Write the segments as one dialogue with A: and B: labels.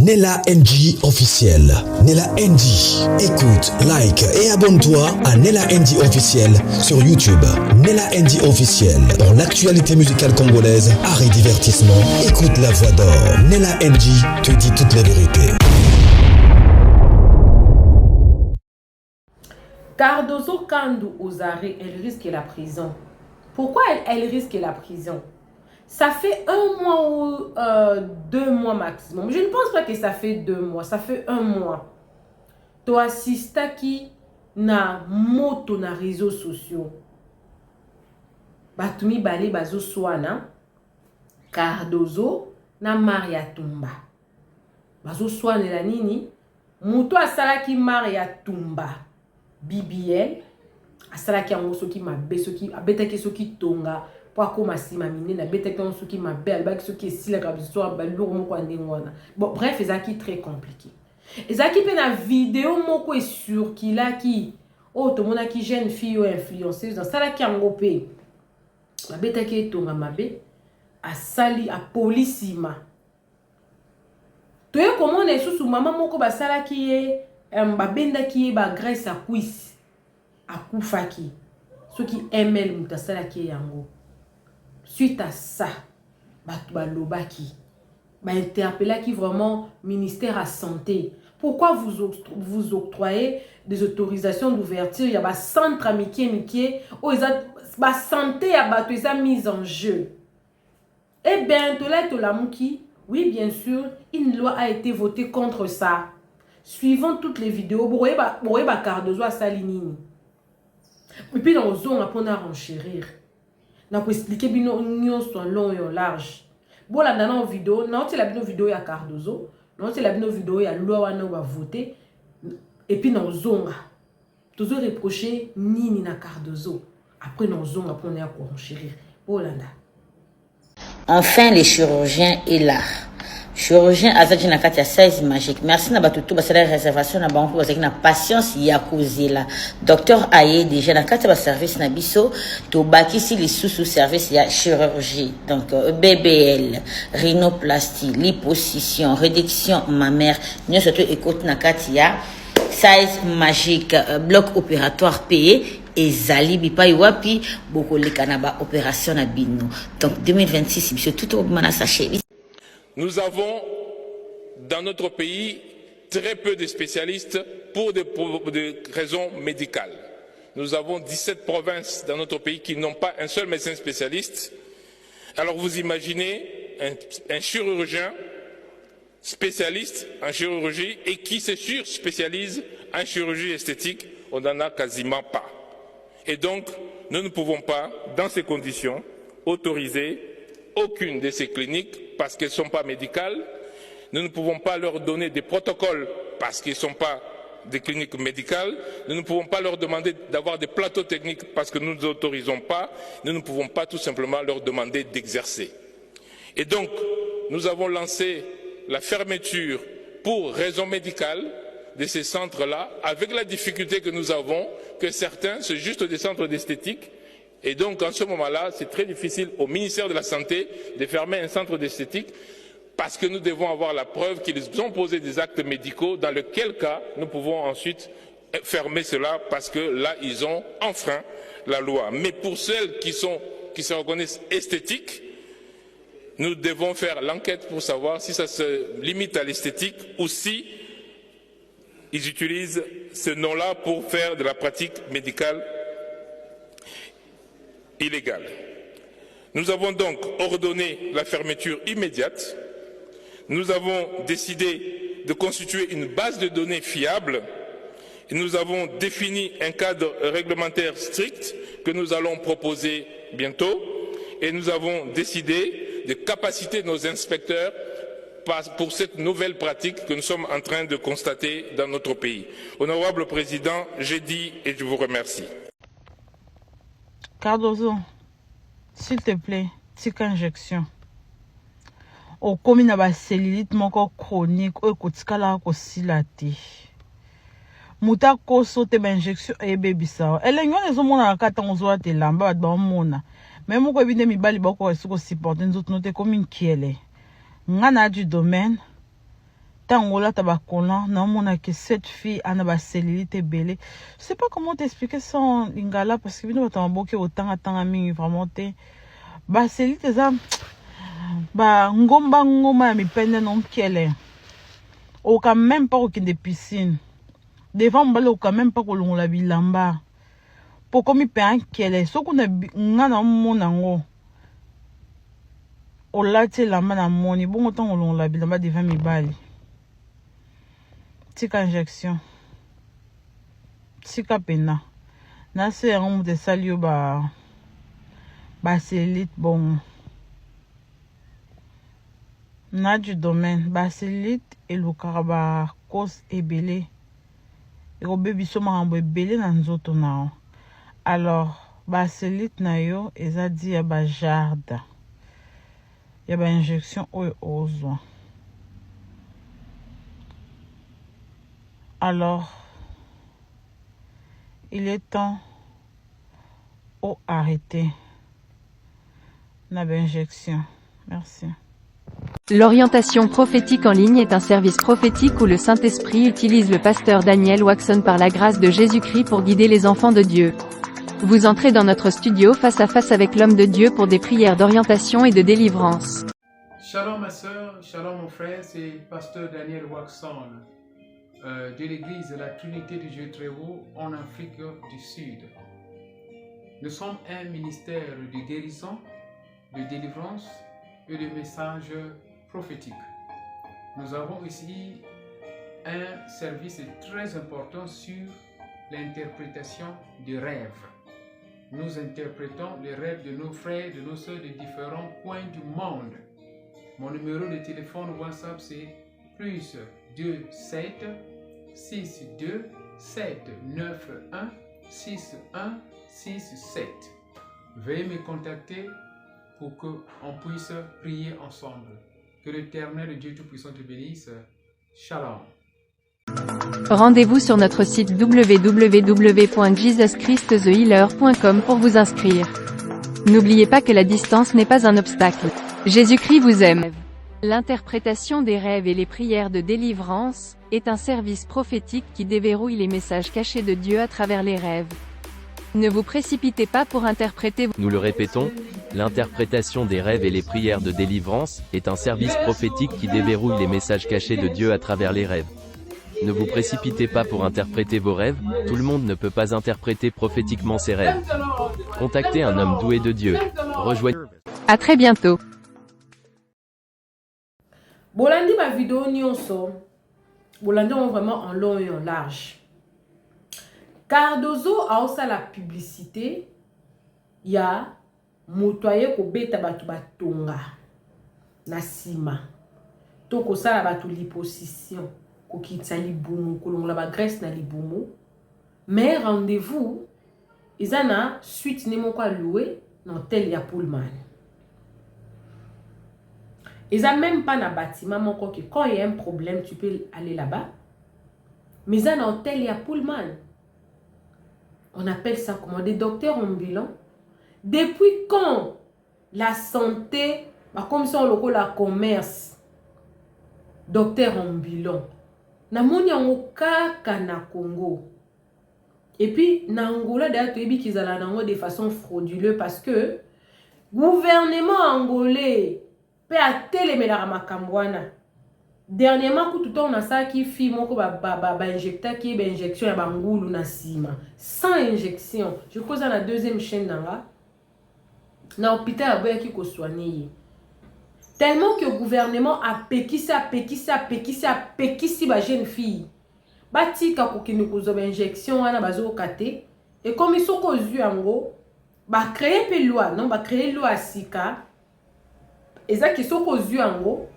A: Nella NG officiel. Nella NG. Écoute, like et abonne-toi à Nella NG officiel sur YouTube. Nella NG officiel. Pour l'actualité musicale congolaise, art et divertissement, écoute la voix d'or. Nella NG te dit toutes les vérités.
B: Cardozo Kandou Ozaré, elle risque la prison. Pourquoi elle risque la prison? Ça fait 1 mois ou 2 mois maximum. Je ne pense pas que ça fait 2 mois. Ça fait 1 mois. Tu assistes qui na moto na réseaux sociaux. Batumi bale bazo swana. Cardozo na Maria Tumba. Bazo swana la nini. Muto asala ki Maria Tumba. BBL. Asala ki ango soki mabe soki abeta ki soki tonga. Bon, bref, c'est très compliqué. Et ça qui fait la vidéo moko est sur qui là qui oh tout le monde qui jeune fille ou influenceuse dans ça là qui engopé la bête qui est tonga mabe a sali a polissima. Tu es comment on est sous maman moko ba sala qui est ba benda qui est ba graisse à cuisse a kufaki ceux qui aiment le muta sala qui est yango. Suite à ça, Lobaki interpellé qui vraiment ministère à santé. Pourquoi vous octroyez des autorisations d'ouverture? Il y a un centre amitié, la santé a mise en jeu. Et bien, oui, bien sûr, une loi a été votée contre ça. Suivant toutes les vidéos, Cardozo a salinini. Et puis, dans zone, on a renchérir. Je vais expliquer bien soit long et large. Bon là dans la vidéo, non c'est la vidéo ya Cardozo, non c'est la vidéo ya loi wana va voter et puis dans zonga. Toujours reprocher ni na Cardozo. Après dans zonga pour on est à renchérir. Bon là.
C: Enfin les chirurgiens est là. Chirurgien Azadji Nakati a 16 magique. Merci na batutu basala réservation na banko basaki na patience ya kozela. Docteur Aye déjà nakati ba service na biso to bakisi les sous service ya chirurgie. Donc BBL, rhinoplastie, liposuction, réduction mammaire, nous surtout écoute nakati ya 16 magique, bloc opératoire payé et Zali Bipa Iwapi boko lekana ba opération na bino. Donc 2026 biso tout au mana sachet.
D: Nous avons dans notre pays très peu de spécialistes pour des raisons médicales. Nous avons 17 provinces dans notre pays qui n'ont pas un seul médecin spécialiste. Alors vous imaginez un chirurgien spécialiste en chirurgie et qui se surspécialise en chirurgie esthétique, on n'en a quasiment pas. Et donc, nous ne pouvons pas, dans ces conditions, autoriser aucune de ces cliniques parce qu'elles ne sont pas médicales. Nous ne pouvons pas leur donner des protocoles parce qu'ils ne sont pas des cliniques médicales. Nous ne pouvons pas leur demander d'avoir des plateaux techniques parce que nous ne nous autorisons pas. Nous ne pouvons pas tout simplement leur demander d'exercer. Et donc, nous avons lancé la fermeture pour raison médicale de ces centres-là, avec la difficulté que nous avons, que certains, c'est juste des centres d'esthétique. Et donc, en ce moment-là, c'est très difficile au ministère de la Santé de fermer un centre d'esthétique parce que nous devons avoir la preuve qu'ils ont posé des actes médicaux, dans lequel cas nous pouvons ensuite fermer cela parce que là, ils ont enfreint la loi. Mais pour celles qui se reconnaissent esthétiques, nous devons faire l'enquête pour savoir si ça se limite à l'esthétique ou si ils utilisent ce nom-là pour faire de la pratique médicale illégale. Nous avons donc ordonné la fermeture immédiate. Nous avons décidé de constituer une base de données fiable. Et nous avons défini un cadre réglementaire strict que nous allons proposer bientôt. Et nous avons décidé de capaciter nos inspecteurs pour cette nouvelle pratique que nous sommes en train de constater dans notre pays. Honorable Président, j'ai dit et je vous remercie.
E: Cardozo, s'il te plaît, petite injection. Au commis na ba cellulite moko chronique, o kotikala ko silate. Muta ko sote ba injection e baby sawa. Elengo nezo mona akata ngozo te lamba ba mona. Même ko bine mi bali bako esuko supporter nzoto note comme une kiele. Ngana du domaine Tango là tabakona, non mon a que cette fille a na ba cellulite belé. Je sais pas comment t'expliquer ça en lingala parce que bino batamboke autant à mingi vraiment te. Ba cellulite za ba ngoma ya mipende non kiele. O ka même pas aucune de piscine. Devant mbale o ka même pas ko longola bilamba. Poko mi pe an kiele. So kuna ngana mona ngo. O lati lamba na moni bongo tango longola bilamba devant mi bali. Tika injection. Tika pena. Na se yango mute salio ba cellulite bon. Na du domaine ba cellulite et le karaba cause ebele. Et au bébé so marambo ebele na nzoto na. Alors ba cellulite na yo eza di ya ba jardin. Ya ba injection oyo ozwa. Alors, il est temps au arrêter la injection. Merci.
F: L'orientation prophétique en ligne est un service prophétique où le Saint-Esprit utilise le pasteur Daniel Waxon par la grâce de Jésus-Christ pour guider les enfants de Dieu. Vous entrez dans notre studio face à face avec l'homme de Dieu pour des prières d'orientation et de délivrance.
G: Shalom ma soeur, shalom mon frère, c'est pasteur Daniel Waxon. De l'église de la Trinité du Dieu très haut en Afrique du Sud. Nous sommes un ministère de guérison, de délivrance et de messages prophétiques. Nous avons ici un service très important sur l'interprétation des rêves. Nous interprétons les rêves de nos frères, de nos soeurs de différents coins du monde. Mon numéro de téléphone WhatsApp c'est plus 27 62 791 6167. Veuillez me contacter pour qu'on puisse prier ensemble. Que l'Éternel Dieu Tout-Puissant te bénisse. Shalom.
F: Rendez-vous sur notre site www.jesuschristthehealer.com pour vous inscrire. N'oubliez pas que la distance n'est pas un obstacle. Jésus-Christ vous aime. L'interprétation des rêves et les prières de délivrance est un service prophétique qui déverrouille les messages cachés de Dieu à travers les rêves. Ne vous précipitez pas pour interpréter.
H: Nous le répétons, l'interprétation des rêves et les prières de délivrance est un service prophétique qui déverrouille les messages cachés de Dieu à travers les rêves. Ne vous précipitez pas pour interpréter vos rêves, tout le monde ne peut pas interpréter prophétiquement ses rêves. Contactez un homme doué de Dieu. Rejoignez.
F: À très bientôt.
B: Bolandi ma vidéo nyonso. Bolandi on vraiment en long et en large. Cardozo a aussi la publicité. Ya motoye ko beta batu batonga. Na sima. Toko sala batu liposuction. Ko kitsa libumu kolongola ba graisse na libumu. Mais rendez-vous izana suite ne moko loué dans tel ya Pullman. Ils n'ont même pas un bâtiment, que quand il y a un problème, tu peux aller là-bas. Mais ils ont un hôtel, il y a Pullman. On appelle ça comment? Des docteurs ambulants. Depuis quand la santé, comme ça on le commerce, docteur ambulant. Na moni yango kaka na Congo. Et puis, na Angola, d'ailleurs, tu as dit qu'ils allaient de façon frauduleuse parce que gouvernement angolais a télémélara makambwana. Dernièrement, tout le temps, on a ça qui fit moko injecteur qui est injection ya bangulu na sima. Sans injection. Je crois que c'est la deuxième chaîne là. Na hôpital a boya qui ko soigner. Tellement que le gouvernement a pékisi ba jeune fille. Batika ko kini ko zo injection wana bazo kate et comme ils sont causu yango ba créer pe loi non ba créer loi sika. Et ça qui sont aux yeux en gros,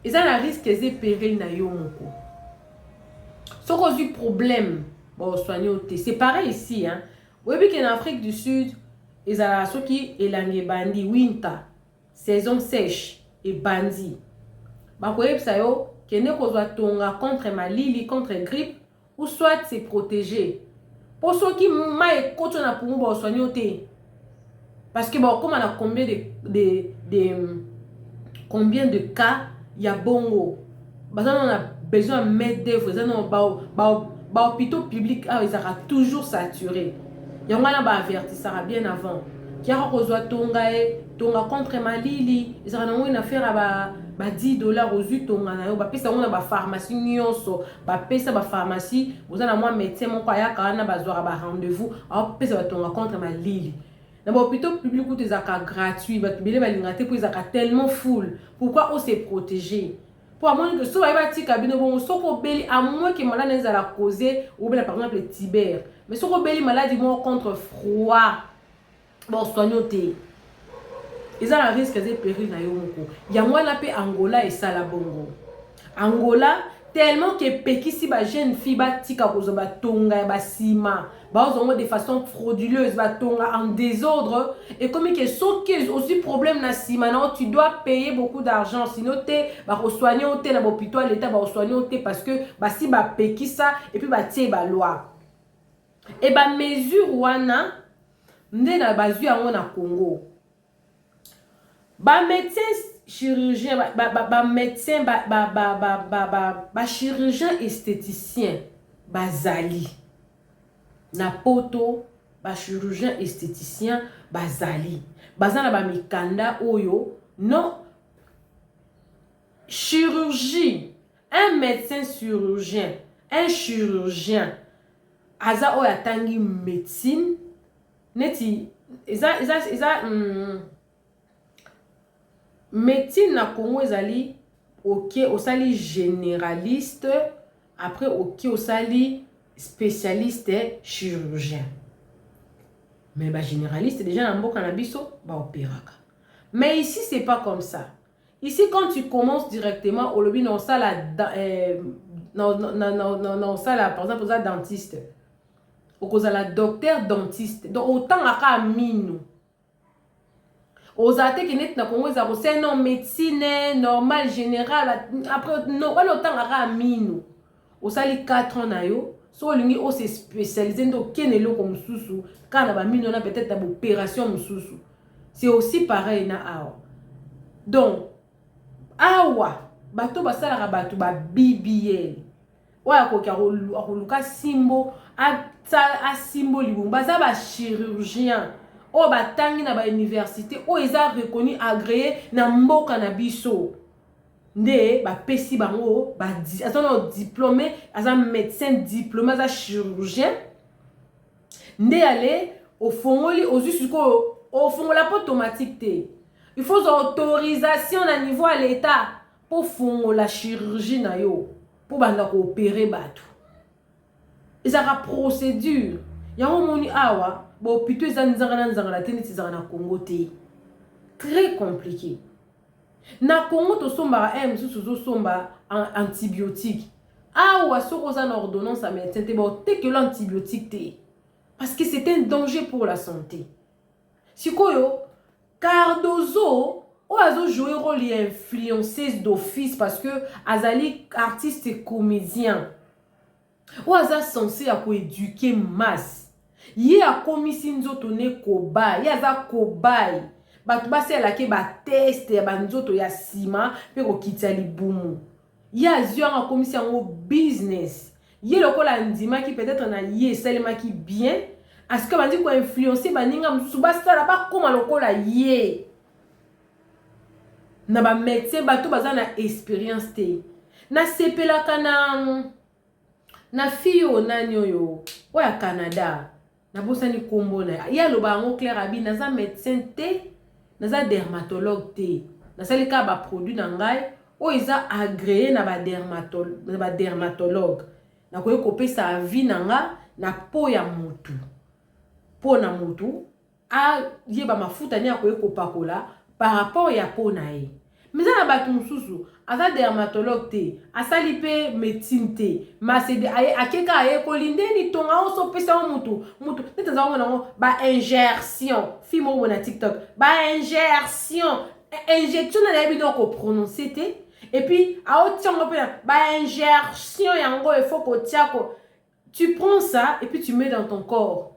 B: ils ont un risque de péril na yo moko. Sont aux yeux problème, bon soigner au thé. C'est pareil ici hein. Oui bien qu'en Afrique du Sud, ils ont ceux qui élanguent bandi winter, saison sèche et bandi. Bah quoi ça yo, qui ne cause tonga contre malili, contre grippe ou soit c'est protégé. Pour ceux qui maille côté na pour bon soigner au thé. Parce que bon comme on a combien de cas il y a bongo on a besoin de mettre des hôpitaux publics, ils seront toujours saturés. Il y a un avertissement bien avant. Qui a reçu tonga contre malili, ils ont une affaire à $10 aux yeux tonga na yo, ba pesa on a ba pharmacie nyonso, ba pesa ba pharmacie, vous avez moi médecin mon kaya kana ba zora ba rendez-vous, a pesa ba tonga contre malili. Dans l'hôpital public où des actes gratuits, ba tibele ba lingate pour des actes tellement full. Pourquoi on s'est protégé? Pour moi que so ba ti kabino bon so ko beli à moins que malade les a causé ou bien par exemple le tibère. Mais so ko beli maladie mo contre froid. Bon soignoté. Ils ont un risque de périr na yo moko. Ya moi la pe Angola et ça la bongo. Angola tellement que pekisi ba jeune fille ba tika ko ba tonga ba sima. Ba ont de façon frauduleuse ba tonga en désordre et comme que soké aussi problème na sima non tu dois payer beaucoup d'argent sinon té ba soigner au té na l'hôpital l'état ba soigner au té parce que ba si ba pekisa et puis ba tie ba loi. Et ba mesure wana ndé na bazu yango na Congo. Ba médecin chirurgien ba médecin ba chirurgien esthéticien bazali na poto ba chirurgien esthéticien bazali bazana ba mikanda oyo non chirurgie un médecin chirurgien un chirurgien aza oyo atangi médecine neti eza médecine na Congo ezali ok osali généraliste après ok osali spécialiste chirurgien mais ba généraliste déjà na mboka na biso ba opéraka mais ici c'est pas comme ça ici quand tu commences directement au lobby non ça la non ça la par exemple ça dentiste au la docteur dentiste donc autant aka mino aux athées qui n'est pas comme ça c'est non médecine normal général après non pas autant aka mino au sali 4 ans na yo so lingi o se spécialisé ndo kenelo comme susu quand ba mino na peut-être une opération mususu c'est aussi pareil na awa donc awa bato basala bato ba BBL oya ko ka simbo a simbo libumba ça ba chirurgien o batangi na ba université o eza reconnu agréé na mboka na biso nde ba pesi bango ba azana diplômé aza médecin diplômé aza chirurgien nde aller au fongoli aux jusqu'au au fongola pas automatique té il faut autorisation à niveau à l'état pour fongola chirurgie na yo pour banda ko opérer bato ezaka procédure yango moni awa bo pito ezanzanga na tenisi zanga na Congo té très compliqué na Congo to somba susu somba antibiotique awa soko za na ordonnance à médecin té bo te que l'antibiotique té parce que c'est un danger pour la santé sikoyo Cardozo oazo jouer rôle influenceuse d'office parce que azali artiste et comédien oaza censé à éduquer masse ye a komisi nzoto ne kobai ye aza kobai bato basela ke ba test ya banzoto ya sima pe ko kitsa libumu ye azio a komisi yango business ye lokola ndima ki peut-être na ye selema ki bien est-ce que bandi ko influencer baninga mususu basala ba koma lokola ye na ba médecin bato baza na expérience te na sepelaka na fiyo nani oyo oya Canada na bosani kombo na ya loba ngo Claire Abi naza médecin te naza dermatologue te nasali ka ba produit na ngai o eza agréé na ba dermatologue na ko kopesa avis na nga na po ya mutu po na mutu a yeba mafuta ni akoye kopakola par rapport ya po na ye mais na bato mususu aza dermatologue te asali pe médecine te masede aye akeka aye kolinde ni tonga o so pesa mutu netaza ngo ba injection fimo bona TikTok ba injection na yebi donc ko prononcer te et puis a otiongo pe ba injection yango il faut ko tiako tu prends ça et puis tu mets dans ton corps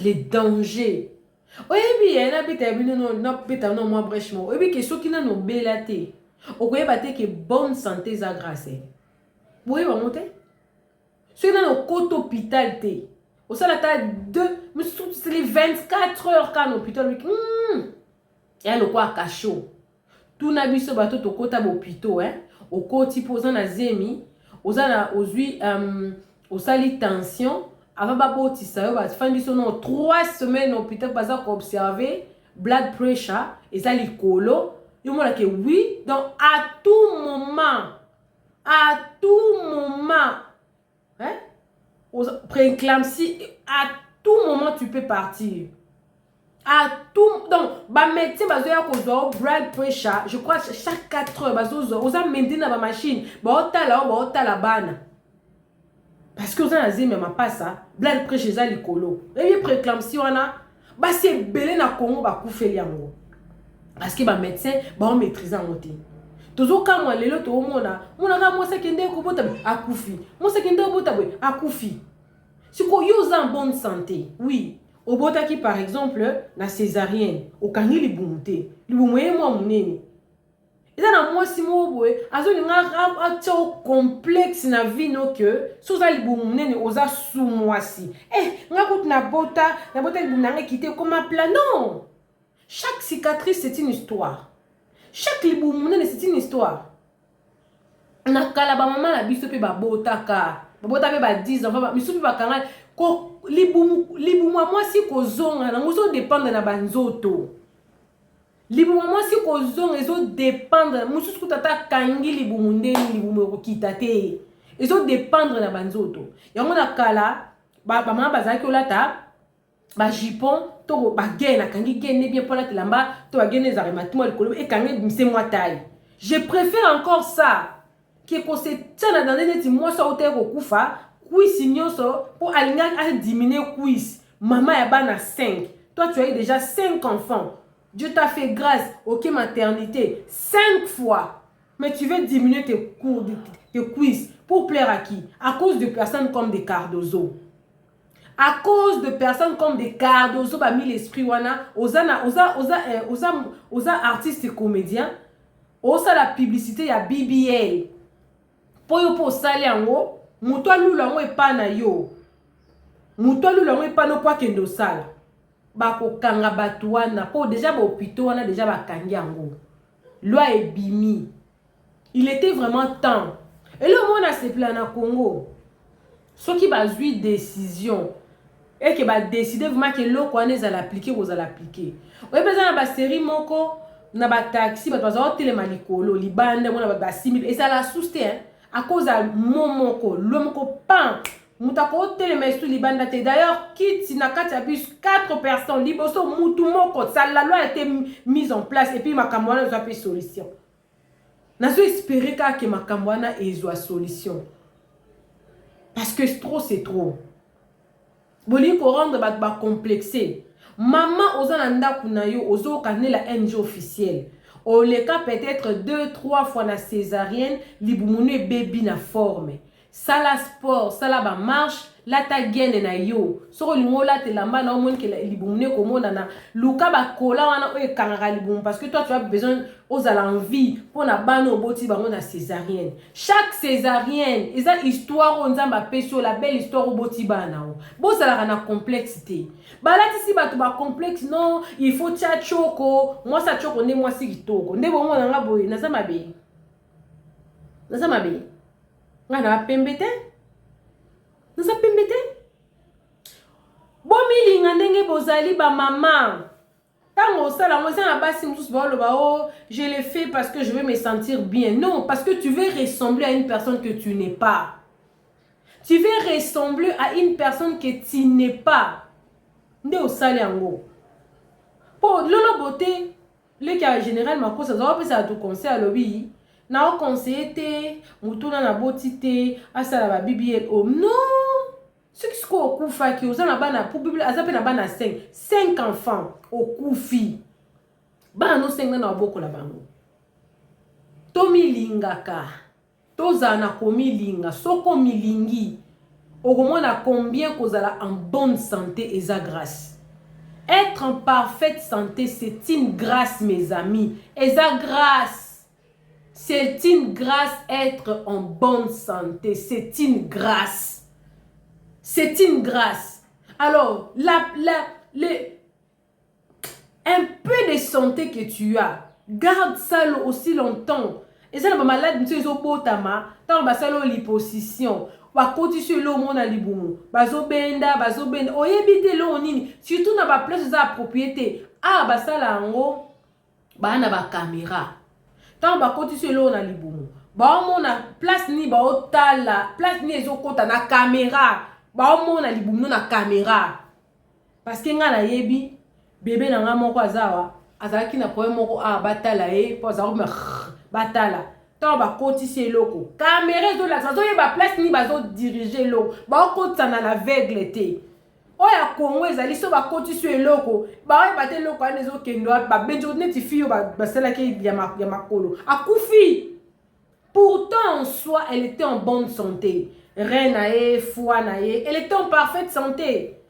B: les dangers. Oui, bien, na bita bino no bita no moi brèchement. Oui, que ceux qui n'ont belate. okoyeba te que bonne santé eza grâce. Boye ba monte. Ceux dans le côté hôpital te. Au sein de ta 2, c'est les 24 heures quand l'hôpital. Et elle quoi cachot. Tout n'a vu ce bateau au côté hôpital hein. Au côté posant na zemi, aux ana ozui au sali tension, avant ba boti ça va fin du son 3 semaines au hôpital pas ça observer blood pressure et ça li colo. Il m'a dit que oui, donc à tout moment, hein, préclampsie, à tout moment tu peux partir. À tout, donc, bah médecin, bah zoya kozo blood pressure, je crois chaque 4 heures, bah zozo, oza maintenir na ba machine, bah ota la bana. Parce que oza na zime ma pas ça, blood pressure za likolo. Et bien préclampsie wana, bah c'est belé na Congo ba koufeli yango. Parce que bah médecin, bah on maîtrise en ôté. Tozo kamwa lelo to mona ka mwasa kende ko bota akufi. Mwasa kende ko bota boy akufi. Si ko yoza en bonne santé, oui. Au bota qui par exemple na césarienne, au kangi li bumute. Li bumuye mwa munene. Eza na mwasi mo boy, azo linga a complexe na vie no que soza li bumunene oza sou mwasi. Nga kout na bota li bumunanga kité comme un plan non. Chaque cicatrice c'est une histoire. Chaque liboumouné c'est une histoire. Nakala ba maman la biso pe ba botaka. Ba botaka ba 10 enfants, mi soupi ba kanga ko liboumou moi si ko zonga na ngozo dépendre na banzoto. Liboumou moi si ko zonga ezo dépendre mususu kutata kangi liboumundé liboumou ko kitate. Ezo dépendre na banzoto. Yango nakala ba maman bazaki olata ba jipon to ba gena kangi gene bien pour la telamba to ba gene za rematimo likolo e kangi mise moi taille. Je préfère encore ça que se tana dans des moi ça ote ko kufa cuisse nyonso pour alinga a diminuer cuisse. Maman ya bana 5. Toi tu as eu déjà 5 enfants. Dieu t'a fait grâce, OK maternité 5 fois. Mais tu veux diminuer tes cuisses pour plaire à qui? À cause de personnes comme des Cardozo. À cause de personnes comme des Cardozo, bah mis l'esprit wana, osa artistes et comédiens, osa la publicité ya BBL. Po yo po sali yango, muto alulango epa na yo. Muto alulango epa no kwa kendo sala. Ba ko kanga batu wana, po déjà ba hôpitaux wana déjà ba kangi yango. Loi est bimi. Il était vraiment temps. Et le monde a se plaint na Congo. Ceux qui ba zui décision et qui va décider vraiment que l'eau qu'on est à l'appliquer vous allez l'appliquer. Oui besoin na ba série moko na ba taxi ba toza hôtel malikolo libande mona ba 6000 et ça la souste hein à cause à momoko l'omoko pan mutako hôtel mais sous libande te d'ailleurs kit na kati bus 4 personnes liboso mutu moko ça la loi a été mise en place et puis makamwana zo appelé solution. Na zo espérer que makamwana ezo solution. Parce que c'est trop. Boli ko rendre ba complexé. Maman ozananda kunayo ozo kané la NG officielle. O le cas peut-être 2-3 fois na césarienne, libumune baby na forme. Sala sport, sala ba marche, la ta gene na yo. Soro lingola te lamba na omone ke libumune komona na luka ba kola wana o kangara libum parce que toi tu as besoin aux l'envie pour na bano boti bango na césarienne. Chaque césarienne, eza histoire on nzamba peso la belle histoire au boti bana. Bo sala na complexité. Ba là si ba to ba complexe non, il faut tia choko. Moi ça choko ne moi si kitoko. Nde bo mona nga boy na sama be. Na sama be. Nga na pembete. Na sa pembete. Bo milinga ndenge bozali ba maman. Tango sala moi ça na basi mususu ba lo ba oh, je l'ai fait parce que je veux me sentir bien. Non, parce que tu veux ressembler à une personne que tu n'es pas. Tu veux ressembler à une personne que tu n'es pas. Nde o sali yango. Po lolo beauté, le cas général ma cause ça va ça tout conseil à lobby. Na o conseiller te, mutuna na botité, asala ba BBL oh non. Ce qui se passe au Koufa, qui est na bana pour Bible, azape na bana 5 enfants au Koufi. Bana no 5 na boko la bango. Tomi lingaka. Toza na komi linga, soko milingi. Okomona combien kozala en bonne santé et sa grâce. Être en parfaite santé, c'est une grâce mes amis. Et sa grâce. C'est une grâce être en bonne santé. C'est une grâce. C'est une grâce. Alors, un peu de santé que tu as, garde ça aussi longtemps. Et ça, les malades, tu es au botama, tant que ça, l'hyposition. Wa koti sur l'eau, mon alibumu. Bazo benda. Oyebite l'eau, nini. Surtout dans la place de la propriété. Ah, bah ça, là, en haut, bah, na ba caméra. Tant ba koti sur l'eau, on a libumu. Bah, on a place ni, bah, otala. Place ni, ezo kota na caméra. Bah, on a libumu, na caméra. Parce que nga na yebi, bébé na nga moko azawa. Azaki na poe moko, ah, batala, po azawa, batala. Tant ba koti sur l'eau. Caméra, zo la, zo yeba place ni, ba zo diriger l'eau. Bah, on kota na l'aveugle, te. Oya Congo ezali so ba koti sur eloko ba oya bate eloko ane zo kendo ba benjo neti fiyo ba sala ke ya makolo akufi. Pourtant en soi elle était en bonne santé, reine aye foi na ye, elle était en parfaite santé.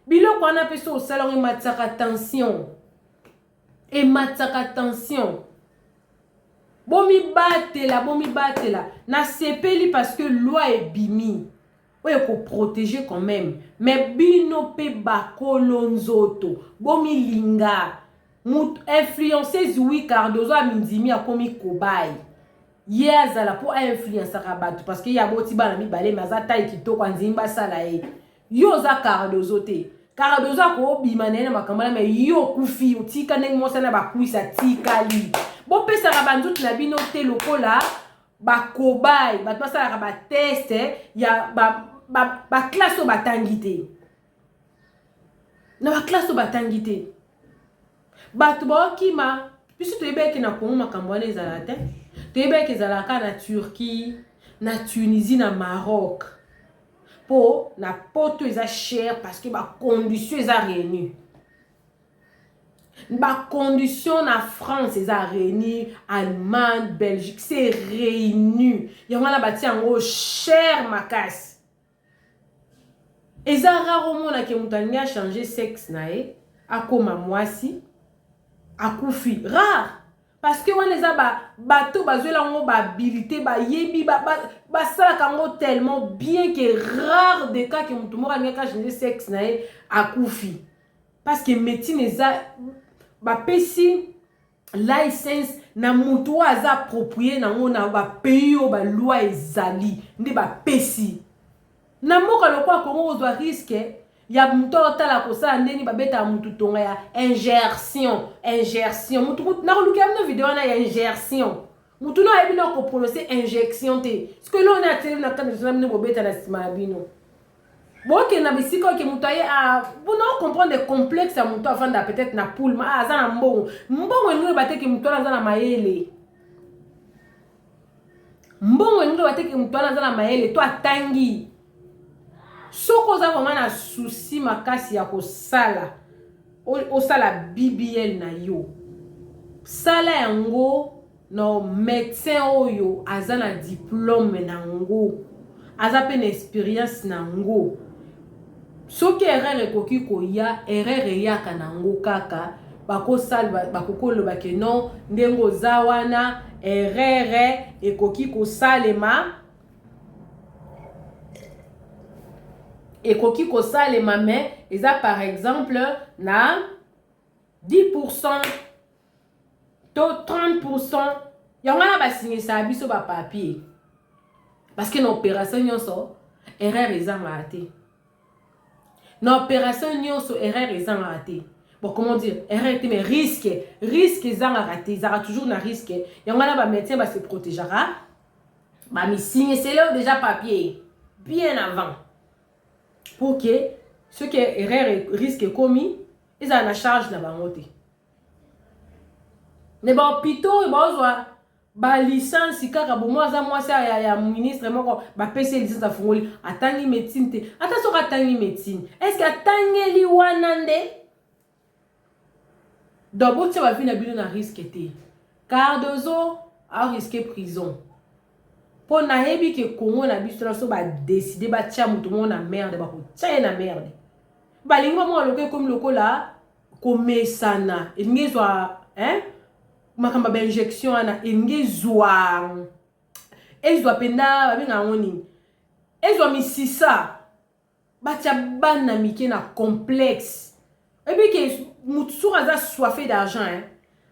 B: Biloko wana peso au salon et matsaka tension bomi batela na sepeli parce que loi est bimi. Oui, il faut protéger quand même. Mais bino pe bakolo nzoto. Bomi linga. Influenceuse oui Cardozo a mindimi a komi kobai. Yezala pour influencer rabat parce que ya boti bana mi balé mazata ikito kwa nzimba sala e. Yo za Cardozo te. Cardozo ko bimanene makamala mais yo kufi utika ndenge mosa na bakuisa tikali. Bo pesa rabandut na bino te lokola ba kobai ba pasala ba test ya ba classe batangité. Na ba classe batangité. Ba tuba kima puisque tu ebe na Congo makambwane zalate. Tu ebe zalaka na Turquie, na Tunisie, na Maroc. Po na poto eza cher parce que ba condition eza réunie. Ba condition na France eza réunie, Allemagne, Belgique, c'est réuni. Yangala bati yango cher makasi. Eza rare mona ke mutani a changer sexe nae akoma mwasi akufi rare parce que wana eza bato bazwela ngo ba habilité ba yebi ba sala kango tellement bien que rare de cas que mutu moko a changer sexe nae akufi parce que médecine eza ba pesi license na mutu aza approprié nango na ba pays o ba loi ezali nde ba pesi. Na moka lokwa Congo ozwa risque ya muto otala kosala ndeni babeta mutu tonga ya ingertion mutu na koluka mno video na ya ingertion mutu no yebi na ko prononcer injection te ce que l'on a télé na kana na mno bobeta na sima bino boke na bisiko ke mutu aye a vous non comprendre des complexes à mutu avant da peut-être na poule ma aza na mbongo ndio bateke mutu na na mayele ndio bateke mutu na mayele to atangi. Soko za vraiment na souci makasi ya kosala osala BBL na yo sala yango no médecin oyo aza na diplôme na ngo aza pe na expérience na ngo soki erreur ekoki koya erreur eyaka na ngo kaka bakosala bakokoloba ke non ndenge oza wana erreur ekoki kosalema ekoki kosalema mais eza par exemple na 10% to 30% yango na basinyisa biso ba papier parce que na opération nyonso erreur ezanga te na opération nyonso erreur ezanga te. Bon, comment dire, erreur mais risque ezanga raté, ezanga toujours na risque yango na ba médecin ba se protégera ba mi signe c'est là déjà papier bien avant pour que ce qui est erreur et risque commis, ils ont la charge de la montée. Mais bon, plutôt, ils ont licence, si moi, ça, ministre, moi, PC licence à Fongoli, attendez médecine. Attention, attendez médecine. Est-ce que attendez li wanande? D'abord, tu vas venir à risque. Cardozo a risqué prison. Pour na hebi que Congo na biso so ba décider ba tia mutu mo na merde ba ko tia na merde ba lingwa mo loke comme lokola komesana ngezwa makamba ba injection ana engezwa ezwa penda babenga ngoni ezwa misisa batia bana mike na complexe et puis que mutsura za soifé d'argent hein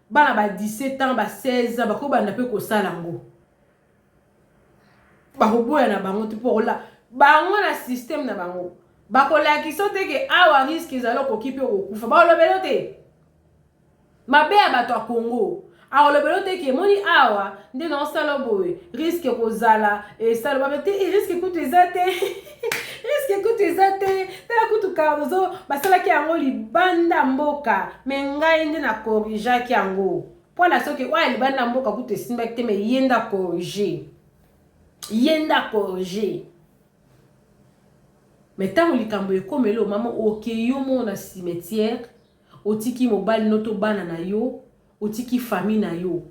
B: bana ba 17 ans ba 16 ans bako bana pe ko salango bako boya na bango ti pour la bango na système na bango bako la ki sote ke awa risque ezalo ko kipe ko kufa ba lobelo te mabe ya bato a Congo a lobelo te ke moni awa nde na sala boye risque ko zala et sala ba te risque ko te zate risque ko te zate tala kutu kazo basala ki yango libanda mboka mengai nde na corrige ki yango pour la soke wa libanda mboka kutu simba te me yenda corriger mais tant likambo ekomelo mama okeyo mona cimetière otiki mobali noto bana na yo otiki famille na yo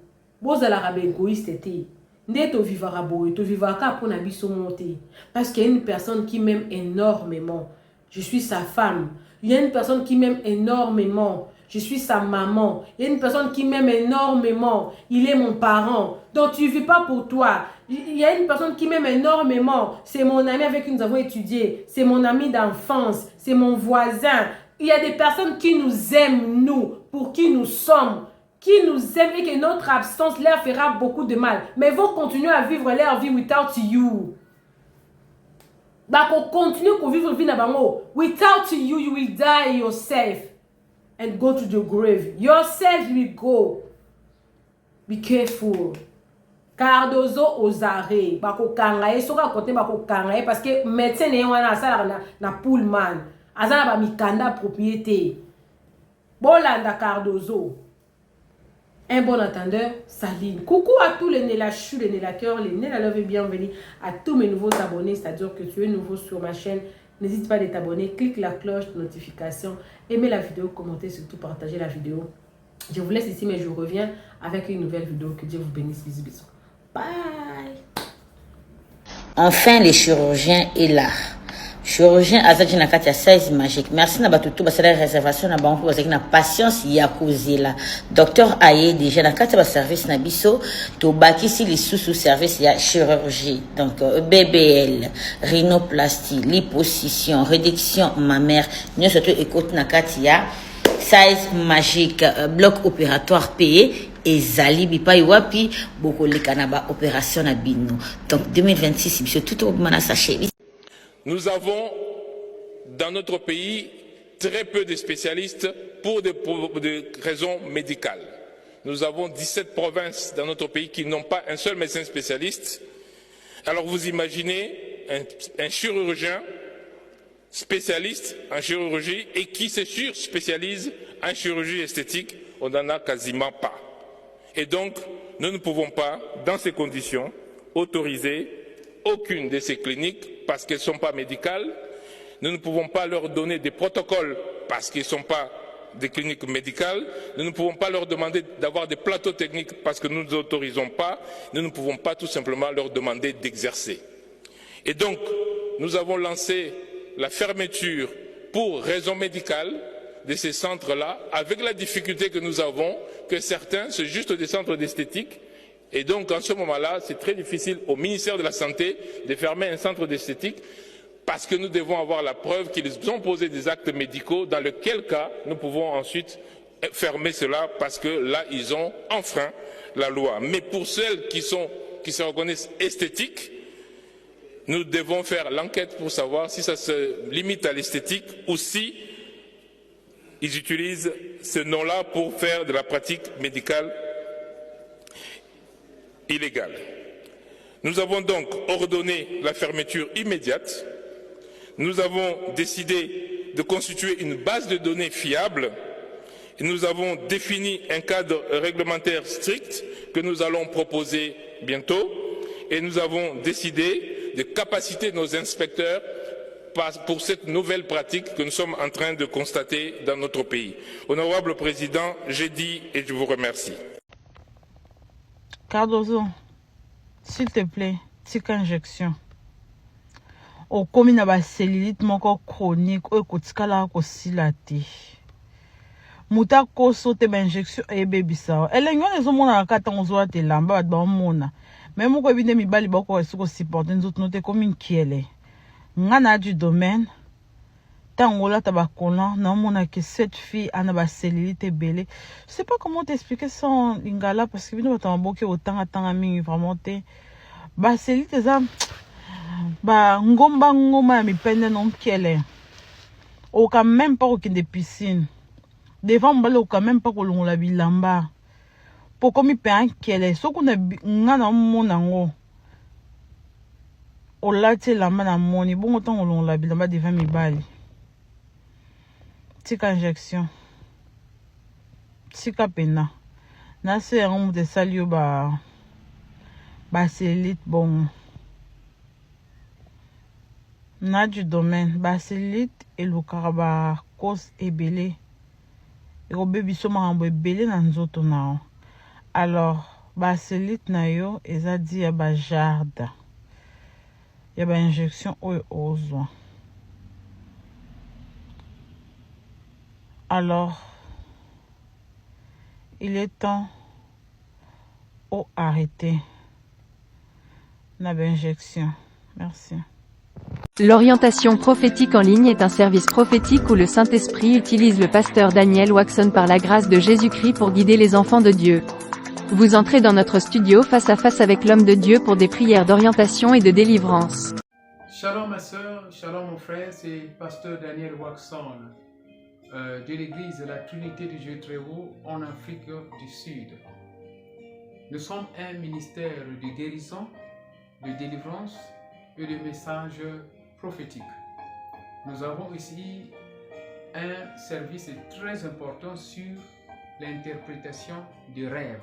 B: bozala rabe égoïste te nde to vivara boye to vivaka pour na biso monter parce qu'il y a une personne qui m'aime énormément, je suis sa femme. Il y a une personne qui m'aime énormément, je suis sa maman. Il y a une personne qui m'aime énormément, il est mon parent. Donc tu ne vis pas pour toi. Il y a une personne qui m'aime énormément, c'est mon ami avec qui nous avons étudié, c'est mon ami d'enfance, c'est mon voisin. Il y a des personnes qui nous aiment, nous, pour qui nous sommes, qui nous aiment et que notre absence leur fera beaucoup de mal. Mais ils vont continuer à vivre leur vie without you. Donc, continue à vivre la vie na bango. Without you, you will die yourself and go to the grave. Yourself you will go. Be careful. Cardozo Ozare. Bako kangaye. Soka kote bako kangaye. Parce que médecin n'est wana sala na pullman. Azana ba mikanda propriété. Bolanda Cardozo. Un bon entendeur, Saline. Coucou à tous les Nélachus, les Nélakeurs, les Nélalove, bienvenue à tous mes nouveaux abonnés. C'est-à-dire que tu es nouveau sur ma chaîne. N'hésite pas à t'abonner, clique la cloche de notification, aimez la vidéo, commentez, surtout partagez la vidéo. Je vous laisse ici, mais je reviens avec une nouvelle vidéo. Que Dieu vous bénisse. Bisous, bisous. Bye.
C: Enfin, les chirurgiens est là. Chirurgien Azadji Nakati a 16 magique. Merci na batutu basala réservation na banko basaki na patience ya kozela. Docteur Aye déjà Nakati ba service na biso to bakisi li sous service ya chirurgie. Donc BBL, rhinoplastie, liposuction, réduction mammaire, nous surtout écoute Nakati ya 16 magique, bloc opératoire payé et Zali Bipa Iwapi boko le kanaba opération na bino. Donc 2026 biso tout au mana sachet.
D: Nous avons dans notre pays très peu de spécialistes pour des raisons médicales. Nous avons 17 provinces dans notre pays qui n'ont pas un seul médecin spécialiste. Alors vous imaginez un chirurgien spécialiste en chirurgie et qui se surspécialise en chirurgie esthétique, on n'en a quasiment pas. Et donc, nous ne pouvons pas, dans ces conditions, autoriser aucune de ces cliniques parce qu'elles ne sont pas médicales. Nous ne pouvons pas leur donner des protocoles parce qu'ils ne sont pas des cliniques médicales. Nous ne pouvons pas leur demander d'avoir des plateaux techniques parce que nous ne les autorisons pas. Nous ne pouvons pas tout simplement leur demander d'exercer. Et donc, nous avons lancé la fermeture pour raison médicale de ces centres-là, avec la difficulté que nous avons, que certains, c'est juste des centres d'esthétique. Et donc, en ce moment-là, c'est très difficile au ministère de la Santé de fermer un centre d'esthétique parce que nous devons avoir la preuve qu'ils ont posé des actes médicaux, dans lequel cas nous pouvons ensuite fermer cela parce que là, ils ont enfreint la loi. Mais pour celles qui se reconnaissent esthétiques, nous devons faire l'enquête pour savoir si ça se limite à l'esthétique ou si ils utilisent ce nom-là pour faire de la pratique médicale illégale. Nous avons donc ordonné la fermeture immédiate. Nous avons décidé de constituer une base de données fiable. Et nous avons défini un cadre réglementaire strict que nous allons proposer bientôt. Et nous avons décidé de capaciter nos inspecteurs pour cette nouvelle pratique que nous sommes en train de constater dans notre pays. Honorable Président, j'ai dit et je vous remercie.
E: Cardozo, s'il te plaît, tika injection. Okomi na ba cellulite moko chronique, oyo kotikala kosila te. muta koso te ba injection e baby sawa elengo nezo mona na kata ngozo te lamba ba mona même moko ebinde mibali bako esiko supporter nzoto note comme inkiele ngana du domaine tangola tabakona na mona que cette fille ana ba cellulite belé je sais pas comment t'expliquer ça en lingala parce que bino batamboke otanga tanga mingi vraiment te ba cellulite za ba ngomba ya mipende non kiele o quand même pas aucune de piscine devant mbale o quand même pas kolongola bilamba pour comme pe un kiele so kuna ngana mona ngo o lati lamba na moni bongo tango kolongola bilamba devant mibali tika injection tika pena na se yango de salio ba cellulite bon na du domaine ba cellulite et le karaba cause ebele et au bébé so marambo ebele na nzoto nao alors ba cellulite na yo eza di ya ba jardin ya ba injection oyo ozwa. Alors, il est temps au arrêter la injection. Merci.
F: L'orientation prophétique en ligne est un service prophétique où le Saint-Esprit utilise le pasteur Daniel Waxon par la grâce de Jésus-Christ pour guider les enfants de Dieu. Vous entrez dans notre studio face à face avec l'homme de Dieu pour des prières d'orientation et de délivrance.
G: Shalom ma soeur, shalom mon frère, c'est pasteur Daniel Waxon. De l'église de la Trinité du Dieu très haut en Afrique du Sud. Nous sommes un ministère de guérison, de délivrance et de messages prophétiques. Nous avons ici un service très important sur l'interprétation des rêves.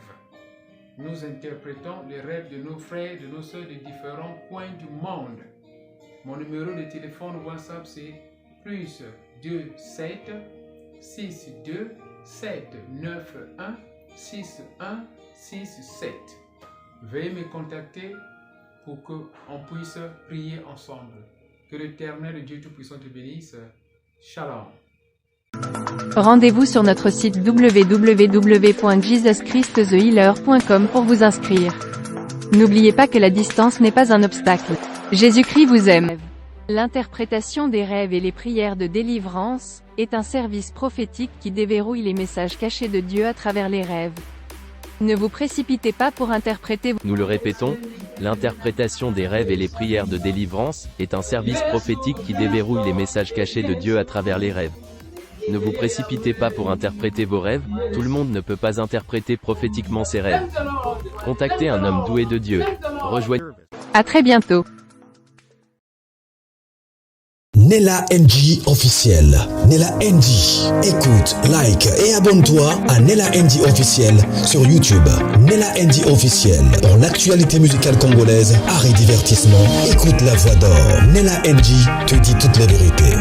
G: Nous interprétons les rêves de nos frères, de nos soeurs de différents coins du monde. Mon numéro de téléphone WhatsApp c'est plus 27 62 791 6167. Veuillez me contacter pour qu'on puisse prier ensemble. Que l'Éternel Dieu Tout-Puissant te bénisse. Shalom.
F: Rendez-vous sur notre site www.jesuschristthehealer.com pour vous inscrire. N'oubliez pas que la distance n'est pas un obstacle. Jésus-Christ vous aime. L'interprétation des rêves et les prières de délivrance est un service prophétique qui déverrouille les messages cachés de Dieu à travers les rêves. Ne vous précipitez pas pour interpréter.
H: Nous le répétons, l'interprétation des rêves et les prières de délivrance est un service prophétique qui déverrouille les messages cachés de Dieu à travers les rêves. Ne vous précipitez pas pour interpréter vos rêves, tout le monde ne peut pas interpréter prophétiquement ses rêves. Contactez un homme doué de Dieu. Rejoignez.
F: À très bientôt.
A: Nella NG officiel. Nella NG. Écoute, like et abonne-toi à Nella NG officiel sur YouTube. Nella NG officiel. Pour l'actualité musicale congolaise, art et divertissement, écoute la voix d'or. Nella NG te dit toutes les vérités.